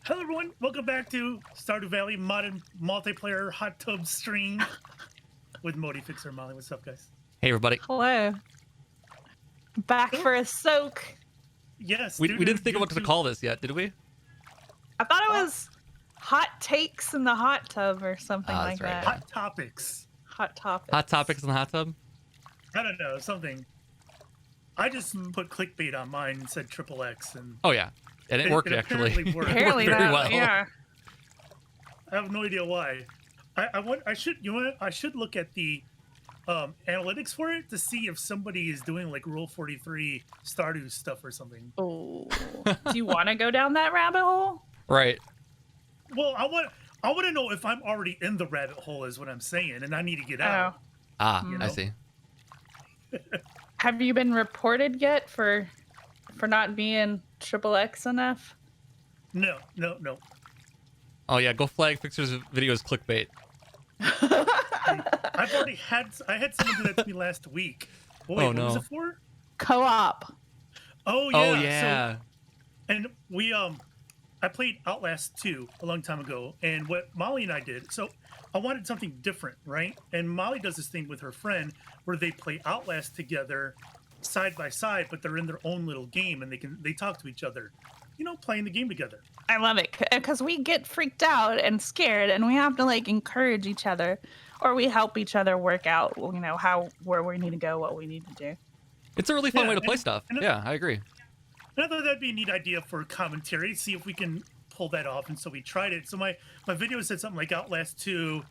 Hello, everyone. Welcome back to Stardew Valley modern multiplayer hot tub stream with Modi Fixer Molly. What's up, guys? Hey, everybody. Hello. Back for a soak. Yes. We didn't think of what to call this yet, did we? I thought it was hot takes in the hot tub or something like right, that. yeah. Hot topics. Hot topics. Hot topics in the hot tub? I don't know, something. I just put clickbait on mine and said triple X, and Oh, yeah. And it worked, actually. apparently worked. Apparently It worked very that, well. yeah. I have no idea why. I should look at the analytics for it to see if somebody is doing like Rule 43 Stardew stuff or something. Oh. Do you want to go down that rabbit hole? Right. Well, I want to know if I'm already in the rabbit hole is what I'm saying, and I need to get out. Oh. Ah, You I know? see. Have you been reported yet for not being triple X enough? No. Oh, yeah. Go flag Fixer's video as clickbait. I had someone do that to me last week. Wait, Oh, what was no. it for? Co-op. Oh yeah. Oh, yeah. So, and we I played Outlast 2 a long time ago, and what Molly and I did, so I wanted something different, right? And Molly does this thing with her friend where they play Outlast together side by side, but they're in their own little game and they talk to each other, playing the game together. I love it because we get freaked out and scared, and we have to like encourage each other, or we help each other work out, where we need to go, what we need to do. It's a really fun Yeah, way to play and- stuff. and- Yeah, I agree. And I thought that'd be a neat idea for commentary, see if we can pull that off. And so we tried it. So my video said something like Outlast 2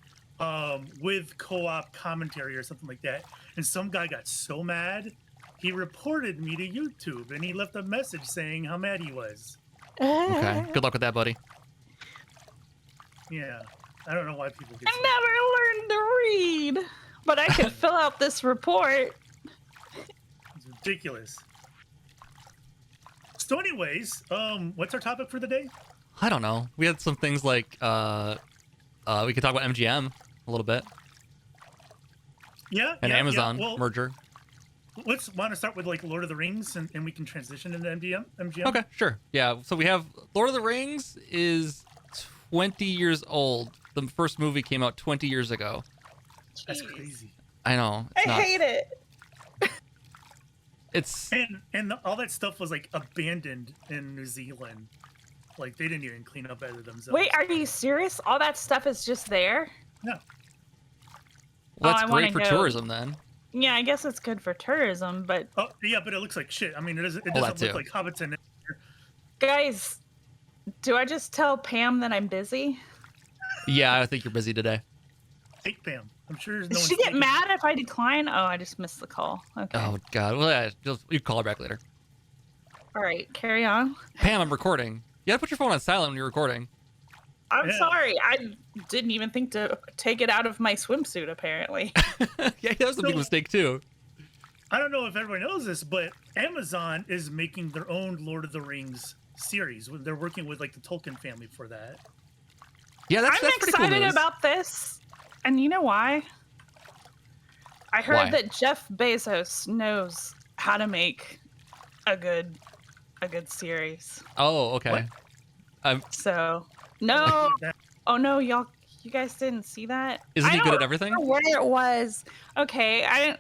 with co-op commentary or something like that. And some guy got so mad, he reported me to YouTube and he left a message saying how mad he was. Okay. Good luck with that, buddy. Yeah. I don't know why people get so I never learned to read, but I could fill out this report. It's ridiculous. So anyways, what's our topic for the day? I don't know. We had some things like, we could talk about MGM a little bit. Yeah. An yeah, Amazon yeah. Well, merger. let's want to start with like Lord of the Rings and we can transition into MGM. Okay, sure. Yeah, so we have Lord of the Rings is 20 years old. The first movie came out 20 years ago. That's Jeez. crazy. I know. I It's nuts. hate it. It's And all that stuff was like abandoned in New Zealand. Like they didn't even clean up after themselves. Wait, are you serious? All that stuff is just there? well, that's I great wanna for go. tourism then. Yeah, I guess it's good for tourism, but Oh yeah, but it looks like shit. I mean, it doesn't that look too. like Hobbiton. guys, do I just tell Pam that I'm busy? Yeah, I think you're busy today. Take Pam. I'm sure there's no Does one's she get taking- mad if I decline? Oh, I just missed the call. Okay. Oh God. Well, yeah, you call her back later. All right, carry on. Pam, I'm recording. You gotta put your phone on silent when you're recording. I'm Yeah. sorry. I didn't even think to take it out of my swimsuit, apparently. Yeah, that was a big So- mistake too. I don't know if everybody knows this, but Amazon is making their own Lord of the Rings series. They're working with like the Tolkien family for that. Yeah, that's I'm pretty cool excited news. about this. And you know why? I heard Why? that Jeff Bezos knows how to make a good series. Oh, okay. What? So, no. That- Oh no, you guys didn't see that? Isn't I he good don't at everything? remember where it was. Okay, I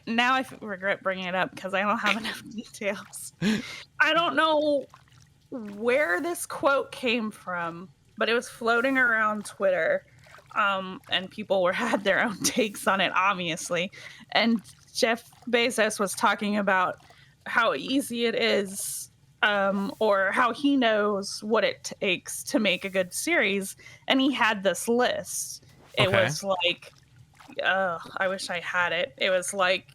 regret bringing it up because I don't have enough details. I don't know where this quote came from, but it was floating around Twitter, and people had their own takes on it, obviously. And Jeff Bezos was talking about how easy it is, or how he knows what it takes to make a good series, and he had this list. It Okay. was like, I wish I had it. It was like,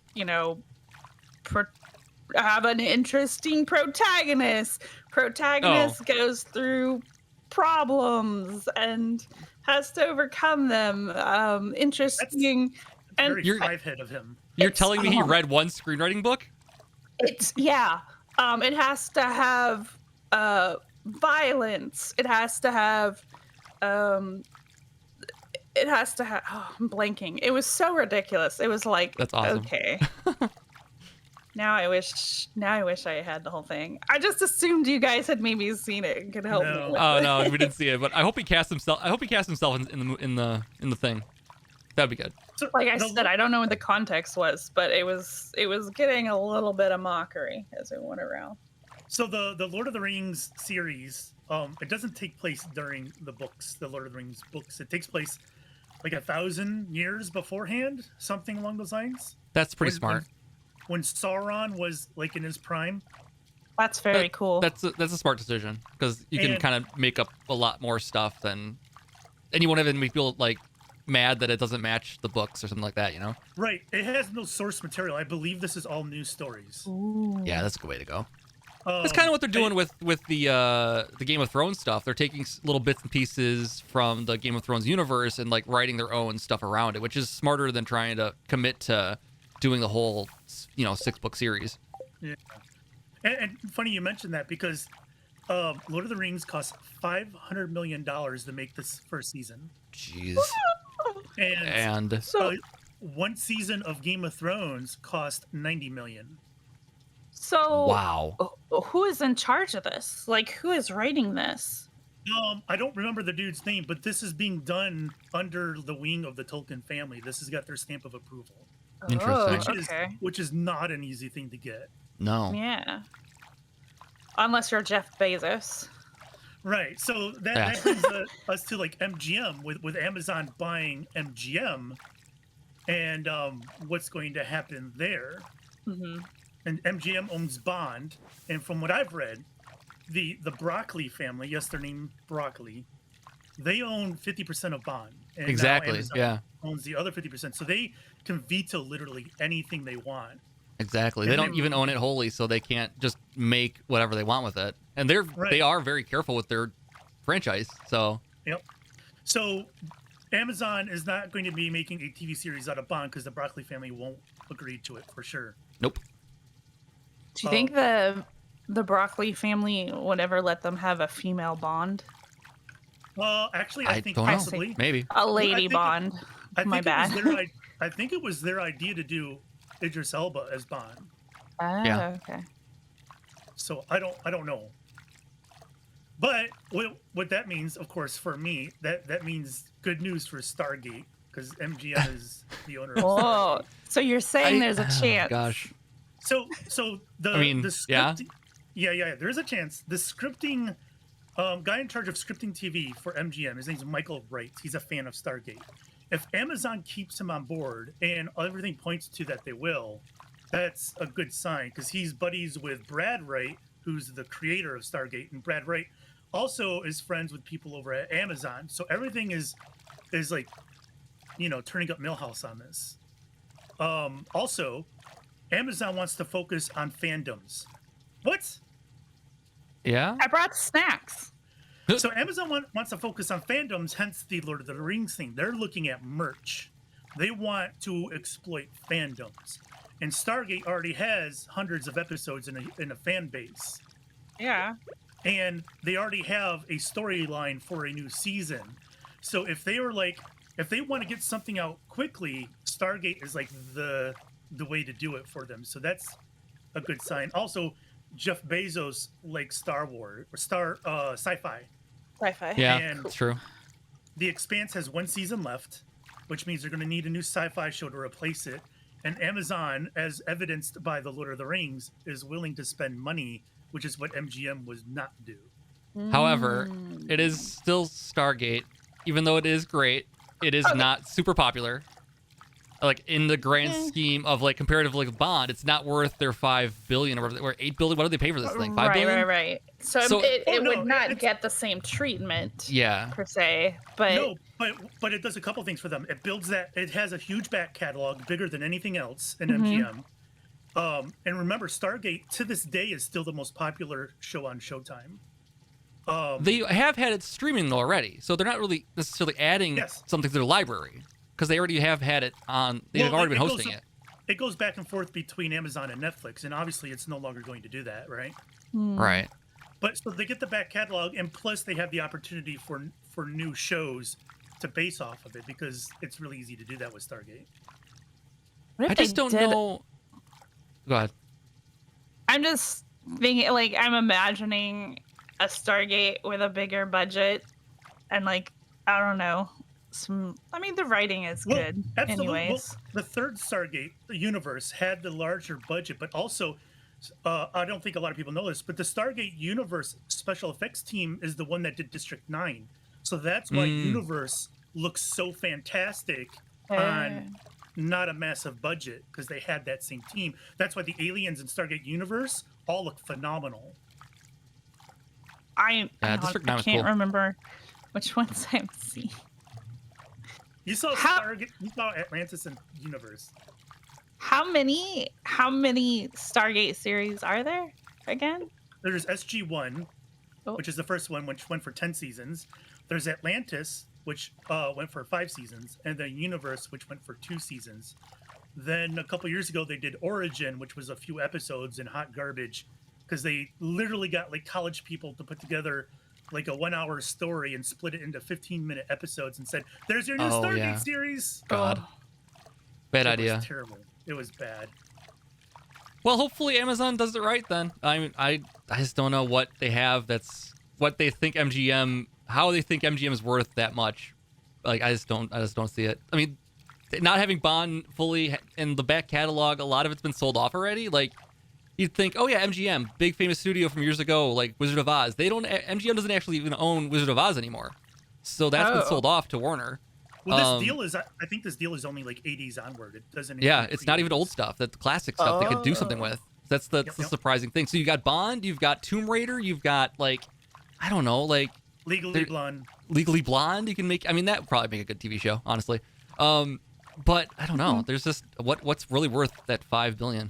have an interesting protagonist. Protagonist goes through problems and has to overcome them. Interesting. And very You're- five-head of him. You're It's- telling me he read one screenwriting book? It's it has to have violence. It has to have oh, I'm blanking. It was so ridiculous. It was like, That's awesome. okay. Now I wish I had the whole thing. I just assumed you guys had maybe seen it and could help me No. with Oh it. no, we didn't see it, but I hope he cast himself. In the thing. That'd be good. So Like I the said, I don't know what the context was, but it was getting a little bit of mockery as it went around. So the Lord of the Rings series, it doesn't take place during the books, the Lord of the Rings books. It takes place like 1,000 years beforehand, something along those lines. That's pretty When- smart. When Sauron was like in his prime. That's very cool. That's a smart decision because you can And- kind of make up a lot more stuff than, and you won't even make people like mad that it doesn't match the books or something like that. You know? Right. It has no source material. I believe this is all new stories. Ooh. Yeah, that's a good way to go. That's kind of what they're doing with the Game of Thrones stuff. They're taking little bits and pieces from the Game of Thrones universe and like writing their own stuff around it, which is smarter than trying to commit to doing the whole 6-book series. Yeah. And funny you mentioned that because Lord of the Rings cost $500 million to make this first season. Jeez. And So one season of Game of Thrones cost $90 million. so Wow. who is in charge of this? Like who is writing this? I don't remember the dude's name, but this is being done under the wing of the Tolkien family. This has got their stamp of approval, Interesting. which is not an easy thing to get. No. Yeah. Unless you're Jeff Bezos. Right. So that brings us to like MGM with Amazon buying MGM, and what's going to happen there. Mm-hmm. And MGM owns Bond, and from what I've read, the Broccoli family, yes, their name Broccoli, they own 50% of Bond. And now Exactly. Amazon Yeah. owns the other 50%, so they can veto literally anything they want. Exactly. And They don't they- even own it wholly, so they can't just make whatever they want with it. And they Right. are very careful with their franchise. So Yep. So Amazon is not going to be making a TV series out of Bond because the Broccoli family won't agree to it for sure. nope. Do you think the Broccoli family would ever let them have a female Bond? Well, actually, I think don't know. possibly. Maybe. A lady think it- Bond. I My think bad. It was I think it was their idea to do Idris Elba as Bond. Oh, Yeah. okay. So I don't know. But what that means, of course, for me, that means good news for Stargate because MGM is the owner of Stargate. Whoa. So you're saying there's a Oh, chance. gosh. So the I mean, the yeah. yeah, there is a chance. The scripting guy in charge of scripting TV for MGM, his name's Michael Wright. He's a fan of Stargate. If Amazon keeps him on board, and everything points to that they will, that's a good sign because he's buddies with Brad Wright, who's the creator of Stargate, and Brad Wright also is friends with people over at Amazon. So everything is like, turning up Millhouse on this. Also, Amazon wants to focus on fandoms. What? Yeah. I brought snacks. So Amazon wants to focus on fandoms, hence the Lord of the Rings thing. They're looking at merch. They want to exploit fandoms. And Stargate already has hundreds of episodes in a fan base. Yeah. And they already have a storyline for a new season. So if they want to get something out quickly, Stargate is like the way to do it for them. So that's a good sign. Also, Jeff Bezos likes Star Wars or sci-fi. Sci-fi. Yeah. And- It's true. The Expanse has one season left, which means they're going to need a new sci-fi show to replace it. And Amazon, as evidenced by The Lord of the Rings, is willing to spend money, which is what MGM was not do. However, it is still Stargate. Even though it is great, it is not super popular. Like in the grand scheme of like comparative like Bond, it's not worth their $5 billion or whatever, or $8 billion. What do they pay for this thing? $5 billion? Right. So, So- it no, would not it's- get the same treatment Yeah. per se, but No, but it does a couple things for them. It builds that it has a huge back catalog, bigger than anything else in MGM. And remember, Stargate to this day is still the most popular show on Showtime. They have had it streaming already, so they're not really necessarily adding Yes. something to their library because they already have had it on. They've Well, already been it goes- hosting it. It goes back and forth between Amazon and Netflix, and obviously it's no longer going to do that, right? Right. But so they get the back catalog, and plus they have the opportunity for new shows to base off of it because it's really easy to do that with Stargate. what if I just they don't did- know. Go ahead. I'm just thinking, like, I'm imagining a Stargate with a bigger budget and, like, I don't know, I mean, the writing is Well, good absolutely. Well, anyways. the third Stargate universe had the larger budget, but also, I don't think a lot of people know this, but the Stargate universe special effects team is the one that did District 9. So that's why Universe looks so fantastic on not a massive budget, because they had that same team. That's why the aliens in Stargate Universe all look phenomenal. I District 9 was can't cool. remember which ones I've seen. You saw Stargate, you saw Atlantis and Universe. How many Stargate series are there again? There's SG-1, which is the first one, which went for 10 seasons. There's Atlantis, which went for 5 seasons, and then Universe, which went for 2 seasons. Then a couple years ago, they did Origin, which was a few episodes and hot garbage, because they literally got like college people to put together like a 1-hour story and split it into 15-minute episodes and said, "There's your new Stargate series." God, bad idea. It was terrible. It was bad. Well, hopefully Amazon does it right then. I mean, I just don't know what they have. That's what they think MGM. How they think MGM is worth that much. Like, I just don't see it. I mean, not having Bond fully in the back catalog, a lot of it's been sold off already. Like, you'd think, oh yeah, MGM, big famous studio from years ago, like Wizard of Oz. MGM doesn't actually even own Wizard of Oz anymore. So that's been sold off to Warner. Well, this deal is, I think this deal is only like 80s onward. It doesn't. Yeah, it's not even old stuff. That's classic stuff they could do something with. That's the surprising thing. So you got Bond, you've got Tomb Raider, you've got like, I don't know, like Legally Blonde. Legally Blonde. You can make. I mean, that would probably make a good TV show, honestly. But I don't know. There's just what's really worth that $5 billion.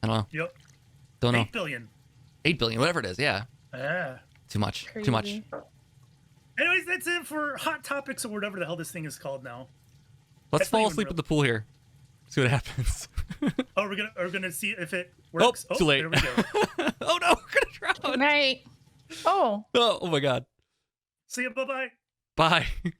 I don't know. Yep. Don't know. 8 billion. 8 billion, whatever it is. Yeah. Yeah. Too much. Crazy. Too much. Anyways, that's it for Hot Topics or whatever the hell this thing is called now. Let's That's not fall even asleep real. at the pool here. See what happens. Oh, we're gonna see if it works. Oh, too late. There we go. Oh no, we're gonna drown. Good night. Oh. Oh my God. See you. Bye bye. Bye.